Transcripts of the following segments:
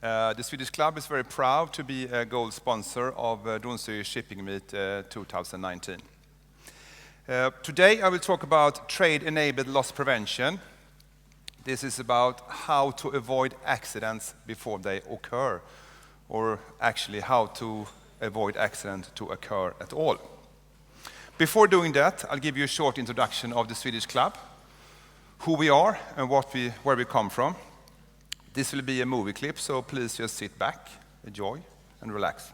The Swedish Club is very proud to be a gold sponsor of Donsö Shipping Meet 2019. Today I will talk about trade-enabled loss prevention. This is about how to avoid accidents before they occur, or actually how to avoid accident to occur at all. Before doing that, I'll give you a short introduction of the Swedish Club, who we are and where we come from. This will be a movie clip, so please just sit back, enjoy, and relax.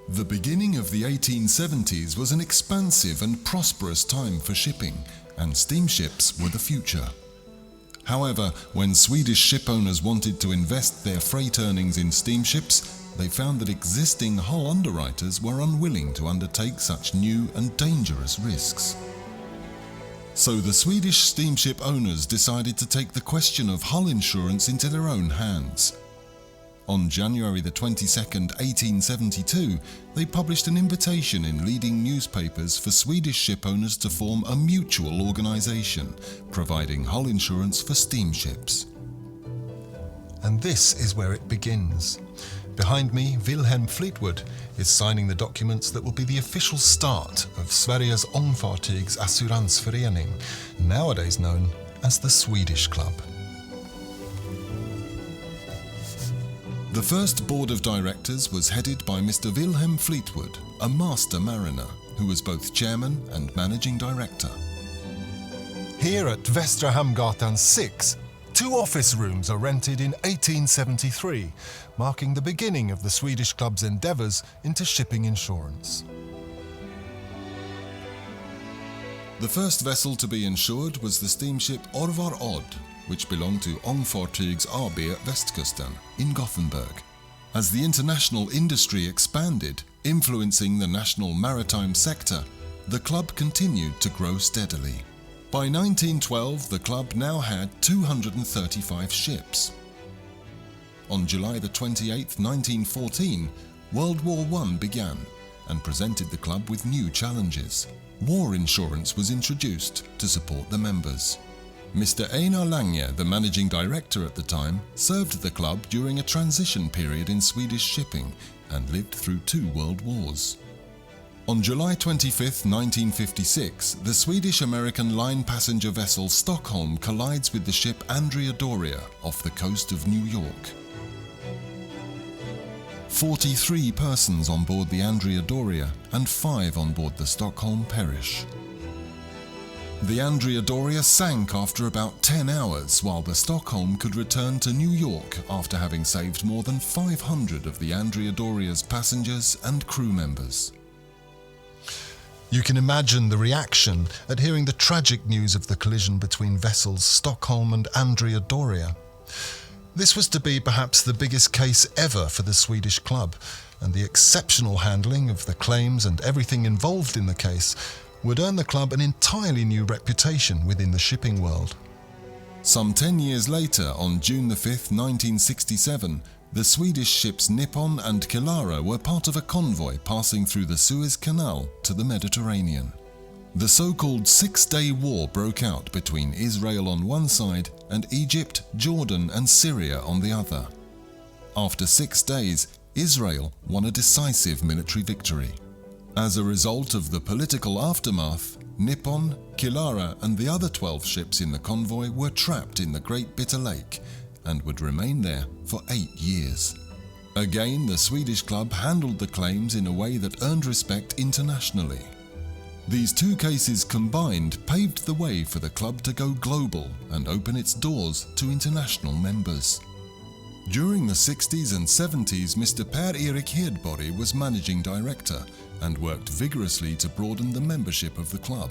The beginning of the 1870s was an expansive and prosperous time for shipping, and steamships were the future. However, when Swedish ship owners wanted to invest their freight earnings in steamships, they found that existing hull underwriters were unwilling to undertake such new and dangerous risks. So the Swedish steamship owners decided to take the question of hull insurance into their own hands. On January the 22nd, 1872, they published an invitation in leading newspapers for Swedish ship owners to form a mutual organisation, providing hull insurance for steamships. And this is where it begins. Behind me, Wilhelm Fleetwood is signing the documents that will be the official start of Sveriges Ångfartygs Assuransförening, nowadays known as the Swedish Club. The first board of directors was headed by Mr. Wilhelm Fleetwood, a master mariner, who was both chairman and managing director. Here at Västra Hamngatan 6, 2 office rooms are rented in 1873, marking the beginning of the Swedish Club's endeavours into shipping insurance. The first vessel to be insured was the steamship Orvar Odd, which belonged to Ångfartygs AB Västkusten in Gothenburg. As the international industry expanded, influencing the national maritime sector, the club continued to grow steadily. By 1912, the club now had 235 ships. On July the 28th, 1914, World War I began and presented the club with new challenges. War insurance was introduced to support the members. Mr. Einar Lange, the managing director at the time, served the club during a transition period in Swedish shipping and lived through 2 world wars. On July 25, 1956, the Swedish-American line passenger vessel Stockholm collides with the ship Andrea Doria off the coast of New York. 43 persons on board the Andrea Doria and 5 on board the Stockholm perish. The Andrea Doria sank after about 10 hours, while the Stockholm could return to New York after having saved more than 500 of the Andrea Doria's passengers and crew members. You can imagine the reaction at hearing the tragic news of the collision between vessels Stockholm and Andrea Doria. This was to be perhaps the biggest case ever for the Swedish Club, and the exceptional handling of the claims and everything involved in the case would earn the club an entirely new reputation within the shipping world. Some 10 years later, on June 5, 1967, the Swedish ships Nippon and Kilara were part of a convoy passing through the Suez Canal to the Mediterranean. The so-called 6-day war broke out between Israel on one side and Egypt, Jordan and Syria on the other. After 6 days, Israel won a decisive military victory. As a result of the political aftermath, Nippon, Kilara and the other 12 ships in the convoy were trapped in the Great Bitter Lake and would remain there for 8 years. Again, the Swedish Club handled the claims in a way that earned respect internationally. These 2 cases combined paved the way for the club to go global and open its doors to international members. During the 60s and 70s, Mr. Per-Erik Hedborg was managing director and worked vigorously to broaden the membership of the club.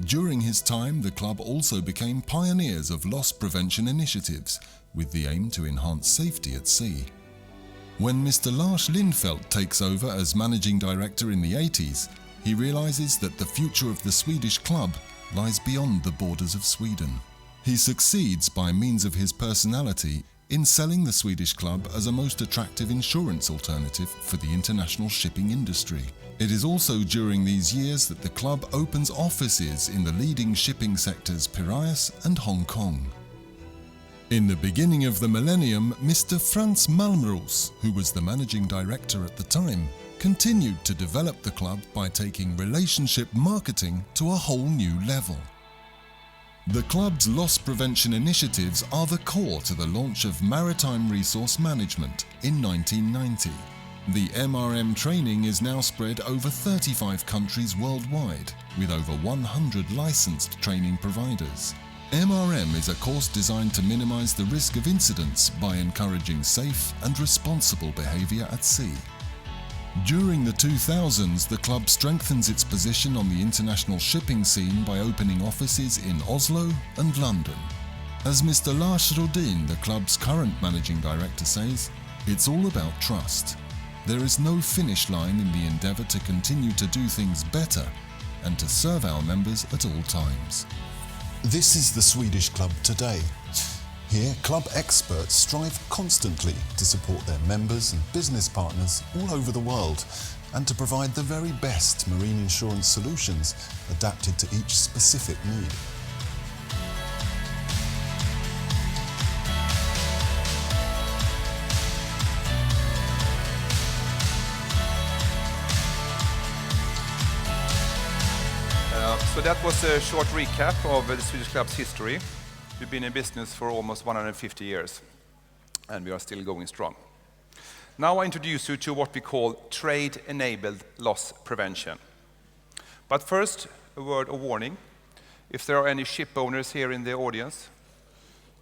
During his time, the club also became pioneers of loss prevention initiatives with the aim to enhance safety at sea. When Mr. Lars Lindfeldt takes over as managing director in the 80s, he realizes that the future of the Swedish Club lies beyond the borders of Sweden. He succeeds by means of his personality in selling the Swedish Club as a most attractive insurance alternative for the international shipping industry. It is also during these years that the club opens offices in the leading shipping sectors Piraeus and Hong Kong. In the beginning of the millennium, Mr. Frans Malmros, who was the managing director at the time, continued to develop the club by taking relationship marketing to a whole new level. The club's loss prevention initiatives are the core to the launch of Maritime Resource Management in 1990. The MRM training is now spread over 35 countries worldwide, with over 100 licensed training providers. MRM is a course designed to minimize the risk of incidents by encouraging safe and responsible behavior at sea. During the 2000s, the club strengthens its position on the international shipping scene by opening offices in Oslo and London. As Mr. Lars Rodin, the club's current managing director, says, "It's all about trust. There is no finish line in the endeavour to continue to do things better and to serve our members at all times." This is the Swedish Club today. Here, club experts strive constantly to support their members and business partners all over the world and to provide the very best marine insurance solutions adapted to each specific need. So that was a short recap of the Swedish Club's history. We've been in business for almost 150 years, and we are still going strong. Now I introduce you to what we call trade-enabled loss prevention. But first, a word of warning. If there are any ship owners here in the audience,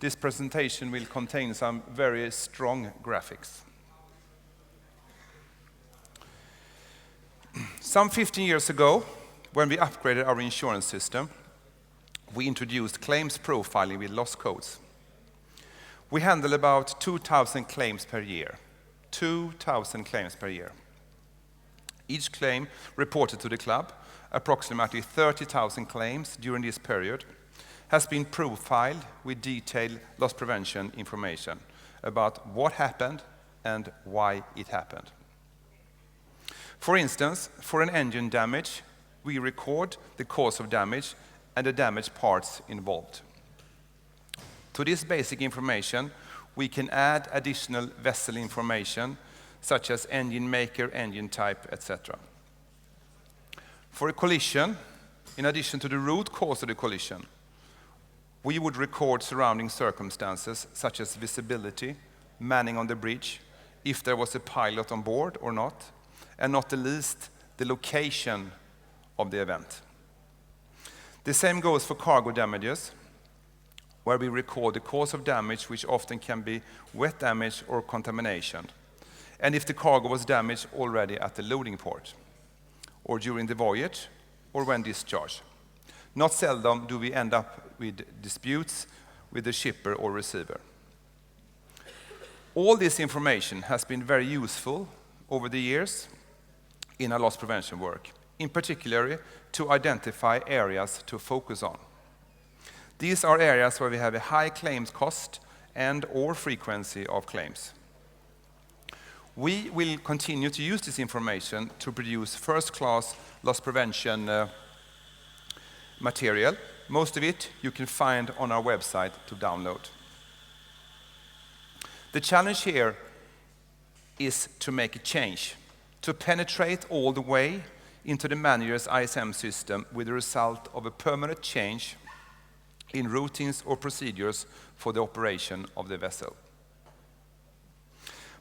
this presentation will contain some very strong graphics. Some 15 years ago, when we upgraded our insurance system, we introduced claims profiling with loss codes. We handle about 2,000 claims per year. 2,000 claims per year. Each claim reported to the club, approximately 30,000 claims during this period, has been profiled with detailed loss prevention information about what happened and why it happened. For instance, for an engine damage, we record the cause of damage and the damaged parts involved. To this basic information, we can add additional vessel information, such as engine maker, engine type, etc. For a collision, in addition to the root cause of the collision, we would record surrounding circumstances, such as visibility, manning on the bridge, if there was a pilot on board or not, and not the least, the location of the event. The same goes for cargo damages, where we record the cause of damage, which often can be wet damage or contamination, and if the cargo was damaged already at the loading port, or during the voyage, or when discharged. Not seldom do we end up with disputes with the shipper or receiver. All this information has been very useful over the years in our loss prevention work, in particular to identify areas to focus on. These are areas where we have a high claims cost and or frequency of claims. We will continue to use this information to produce first-class loss prevention material. Most of it you can find on our website to download. The challenge here is to make a change, to penetrate all the way into the manager's ISM system with the result of a permanent change in routines or procedures for the operation of the vessel.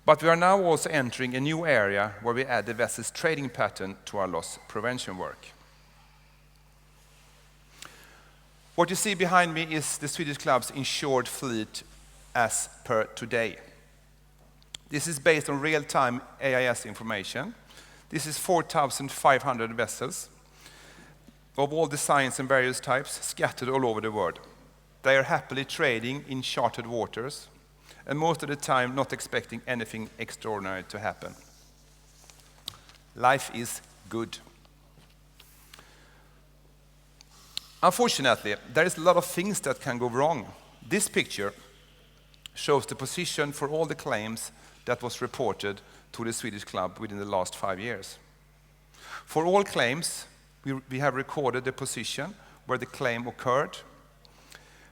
But we are now also entering a new area where we add the vessel's trading pattern to our loss prevention work. What you see behind me is the Swedish Club's insured fleet as per today. This is based on real-time AIS information. This is 4,500 vessels of all designs and various types scattered all over the world. They are happily trading in charted waters, and most of the time not expecting anything extraordinary to happen. Life is good. Unfortunately, there is a lot of things that can go wrong. This picture shows the position for all the claims that was reported to the Swedish Club within the last 5 years. For all claims, we have recorded the position where the claim occurred,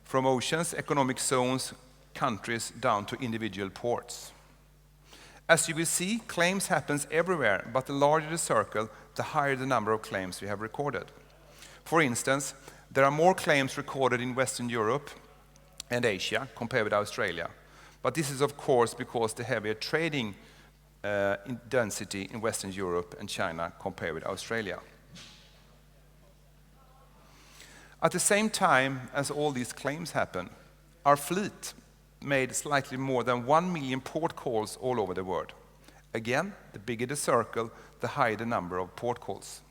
from oceans, economic zones, countries down to individual ports. As you will see, claims happens everywhere, but the larger the circle, the higher the number of claims we have recorded. For instance, there are more claims recorded in Western Europe and Asia compared with Australia. But this is of course because the heavier trading density in Western Europe and China compared with Australia. At the same time as all these claims happen, our fleet made slightly more than 1 million port calls all over the world. Again, the bigger the circle, the higher the number of port calls.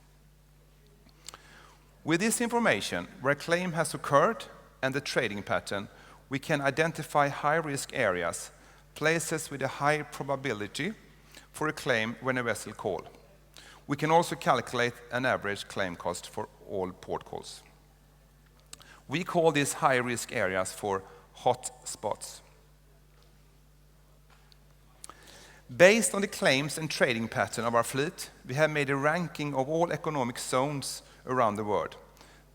With this information, where a claim has occurred and the trading pattern, we can identify high-risk areas, places with a high probability for a claim when a vessel calls. We can also calculate an average claim cost for all port calls. We call these high-risk areas for hot spots. Based on the claims and trading pattern of our fleet, we have made a ranking of all economic zones around the world.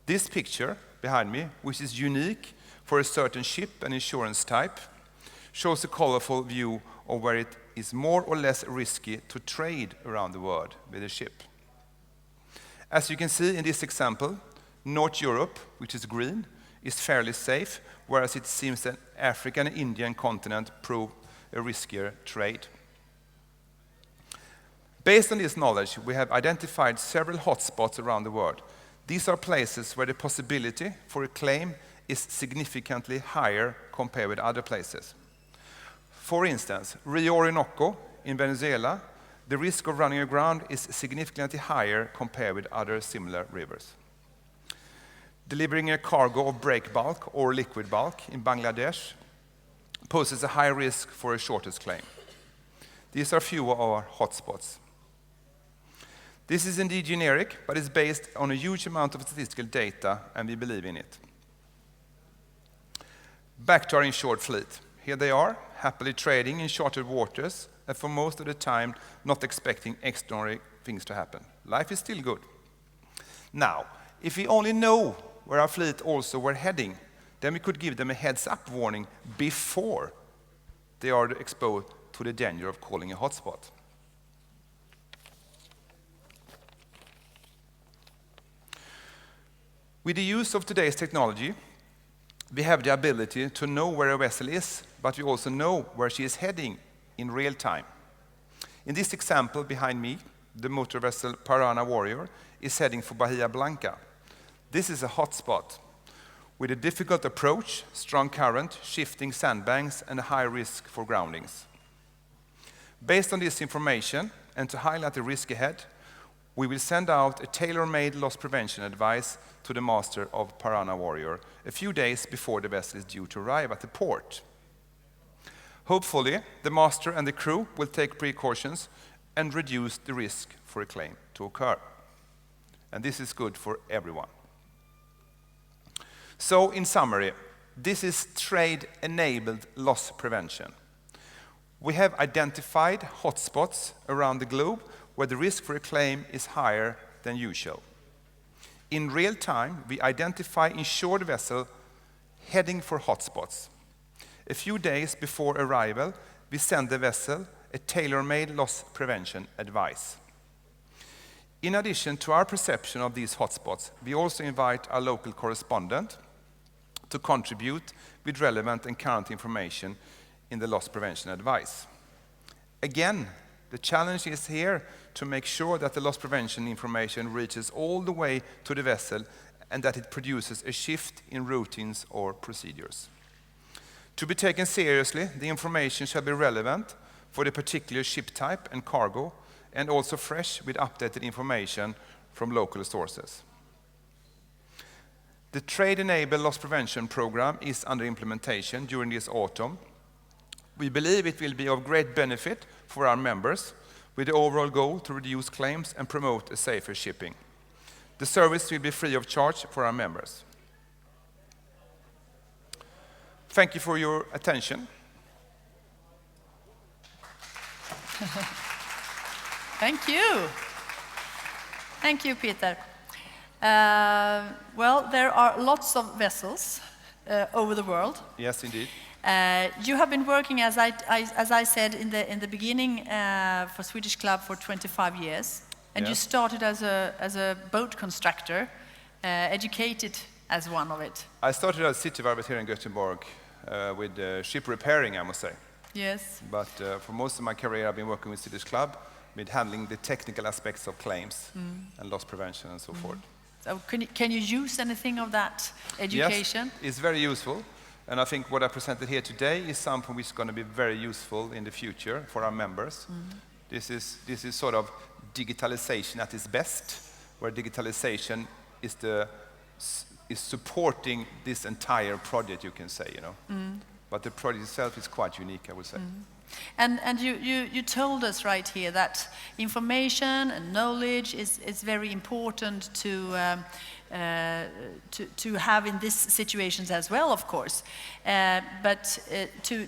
This picture behind me, which is unique for a certain ship and insurance type, shows a colorful view of where it is more or less risky to trade around the world with a ship. As you can see in this example, North Europe, which is green, is fairly safe, whereas it seems that African and Indian continent prove a riskier trade. Based on this knowledge, we have identified several hotspots around the world. These are places where the possibility for a claim is significantly higher compared with other places. For instance, Rio Orinoco in Venezuela, the risk of running aground is significantly higher compared with other similar rivers. Delivering a cargo of break bulk or liquid bulk in Bangladesh poses a high risk for a shortage claim. These are few of our hotspots. This is indeed generic, but it's based on a huge amount of statistical data, and we believe in it. Back to our insured fleet. Here they are, happily trading in chartered waters, and for most of the time not expecting extraordinary things to happen. Life is still good. Now, if we only know where our fleet also were heading, then we could give them a heads-up warning before they are exposed to the danger of calling a hotspot. With the use of today's technology, we have the ability to know where a vessel is, but we also know where she is heading in real time. In this example behind me, the motor vessel Piranha Warrior is heading for Bahia Blanca. This is a hotspot with a difficult approach, strong current, shifting sandbanks, and a high risk for groundings. Based on this information, and to highlight the risk ahead, we will send out a tailor-made loss prevention advice to the master of Piranha Warrior a few days before the vessel is due to arrive at the port. Hopefully, the master and the crew will take precautions and reduce the risk for a claim to occur. And this is good for everyone. So, in summary, this is trade-enabled loss prevention. We have identified hotspots around the globe where the risk for a claim is higher than usual. In real time, we identify insured vessels heading for hotspots. A few days before arrival, we send the vessel a tailor-made loss prevention advice. In addition to our perception of these hotspots, we also invite our local correspondent to contribute with relevant and current information in the loss prevention advice. Again, the challenge is here to make sure that the loss prevention information reaches all the way to the vessel and that it produces a shift in routines or procedures. To be taken seriously, the information shall be relevant for the particular ship type and cargo, and also fresh with updated information from local sources. The Trade-Enabled Loss Prevention Program is under implementation during this autumn. We believe it will be of great benefit for our members, with the overall goal to reduce claims and promote a safer shipping. The service will be free of charge for our members. Thank you for your attention. Thank you. Thank you, Peter. Well, there are lots of vessels over the world. Yes, indeed. You have been working, as I said in the beginning, for Swedish Club for 25 years, and you started as a boat constructor, educated as one of it. I started as city varvet here in Gothenburg with ship repairing, I must say. Yes. But for most of my career, I've been working with Swedish Club, with handling the technical aspects of claims and loss prevention and so forth. So can you use anything of that education? Yes, it's very useful. And I think what I presented here today is something which is going to be very useful in the future for our members. This is sort of digitalization at its best, where digitalization is supporting this entire project, you can say, you know. But the project itself is quite unique, I would say. And you told us right here that information and knowledge is very important to have in these situations as well, of course. But to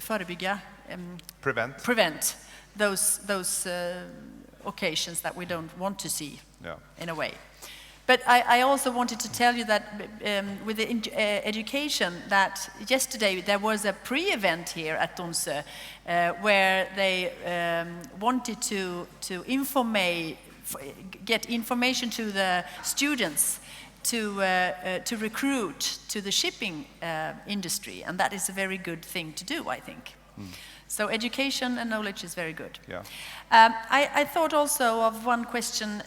förebygga, prevent those occasions that we don't want to see, in a way. But I also wanted to tell you that with the education, that yesterday there was a pre-event here at Donsö where they wanted to get information to the students to recruit to the shipping industry, and that is a very good thing to do, I think. So education and knowledge is very good. Yeah. I thought also of one question.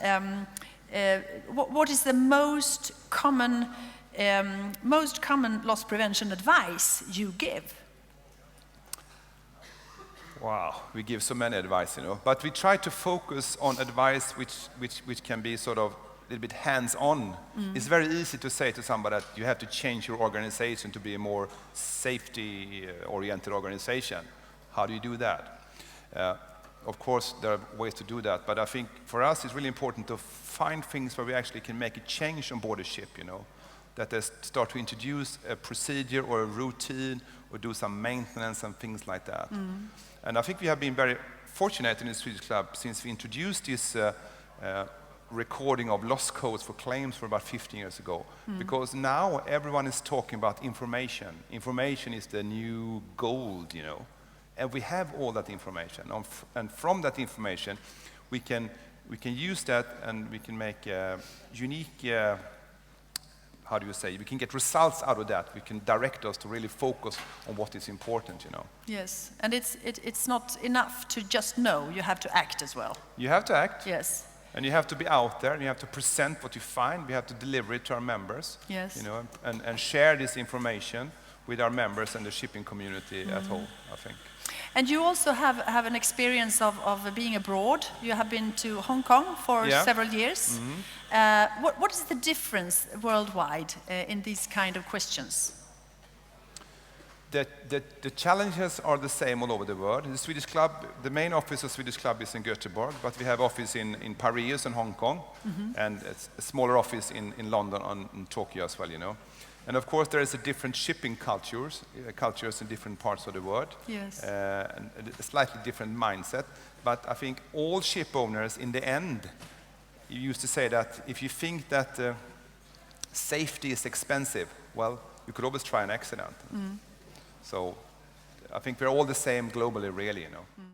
What is the most common loss prevention advice you give? Wow, we give so many advice, you know. But we try to focus on advice which can be sort of a little bit hands-on. It's very easy to say to somebody that you have to change your organization to be a more safety-oriented organization. How do you do that? Of course, there are ways to do that, but I think for us it's really important to find things where we actually can make a change on board a ship, you know, that they start to introduce a procedure or a routine or do some maintenance and things like that. And I think we have been very fortunate in the Swedish Club since we introduced this recording of loss codes for claims for about 15 years ago, because now everyone is talking about information. Information is the new gold, you know. And we have all that information, and from that information, we can use that, and we can make unique. How do you say? We can get results out of that. We can direct us to really focus on what is important, you know. Yes, and it's not enough to just know. You have to act as well. You have to act. Yes. And you have to be out there, and you have to present what you find. We have to deliver it to our members. Yes. You know, and share this information with our members and the shipping community at whole, I think. And you also have an experience of being abroad. You have been to Hong Kong for several years. What is the difference worldwide in these kind of questions? The challenges are the same all over the world. The Swedish Club, the main office of Swedish Club is in Gothenburg, but we have office in Paris and Hong Kong, and a smaller office in London and Tokyo as well, you know. And of course, there is a different shipping cultures in different parts of the world, and a slightly different mindset. But I think all ship owners, in the end, you used to say that if you think that safety is expensive, well, you could always try an accident. So I think we're all the same globally, really, you know.